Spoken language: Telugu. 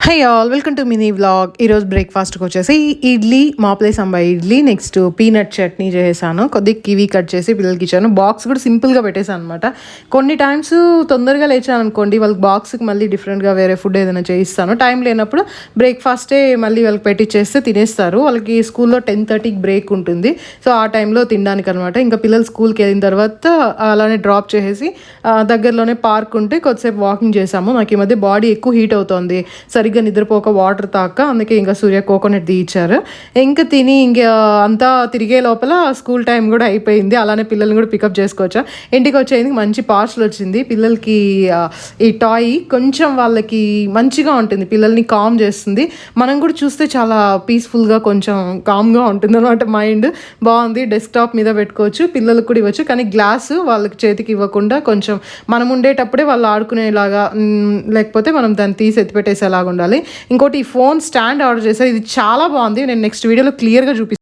Hey all welcome to mini vlog. ఈరోజు బ్రేక్ఫాస్ట్కి వచ్చేసి ఇడ్లీ, మాప్లే సాంబార్ ఇడ్లీ, నెక్స్ట్ పీనట్ చట్నీ చేశాను. కొద్దిగా కివీ కట్ చేసి పిల్లలకి ఇచ్చాను. బాక్స్ కూడా సింపుల్గా పెట్టేశాను అనమాట. కొన్ని టైమ్స్ తొందరగా లేచాను అనుకోండి, వాళ్ళకి బాక్స్కి మళ్ళీ డిఫరెంట్గా వేరే ఫుడ్ ఏదైనా చేయిస్తాను. టైం లేనప్పుడు బ్రేక్ఫాస్టే మళ్ళీ వాళ్ళకి పెట్టిచ్చేస్తే తినేస్తారు. వాళ్ళకి స్కూల్లో 10:30కి బ్రేక్ ఉంటుంది. సో ఆ టైంలో తినడానికి అనమాట. ఇంకా పిల్లలు స్కూల్కి వెళ్ళిన తర్వాత అలానే డ్రాప్ చేసేసి దగ్గరలోనే పార్క్ ఉంటే కొద్దిసేపు వాకింగ్ చేసాము. నాకు ఈ మధ్య బాడీ ఎక్కువ హీట్ అవుతుంది, సరిగ్గా నిద్రపోక వాటర్ తాక, అందుకే ఇంకా సూర్య కోకోనట్ తీయించారు. ఇంకా తిని ఇంకా అంతా తిరిగే లోపల స్కూల్ టైం కూడా అయిపోయింది. అలానే పిల్లల్ని కూడా పికప్ చేసుకోవచ్చా. ఇంటికి వచ్చేందుకు మంచి పార్సల్ వచ్చింది. పిల్లలకి ఈ టాయ్ కొంచెం వాళ్ళకి మంచిగా ఉంటుంది, పిల్లల్ని కామ్ చేస్తుంది. మనం కూడా చూస్తే చాలా పీస్ఫుల్గా కొంచెం కామ్గా ఉంటుంది అనమాట. మైండ్ బాగుంది. డెస్క్టాప్ మీద పెట్టుకోవచ్చు, పిల్లలకు కూడా ఇవ్వచ్చు. కానీ గ్లాసు వాళ్ళకి చేతికి ఇవ్వకుండా కొంచెం మనం ఉండేటప్పుడే వాళ్ళు ఆడుకునేలాగా, లేకపోతే మనం దాన్ని తీసి ఎత్తిపెట్టేసేలాగా ఉండాలి. ఇంకోటి ఈ ఫోన్ స్టాండ్ ఆర్డర్ చేశారు. ఇది చాలా బాగుంది. నేను నెక్స్ట్ వీడియోలో క్లియర్గా చూపిస్తాను.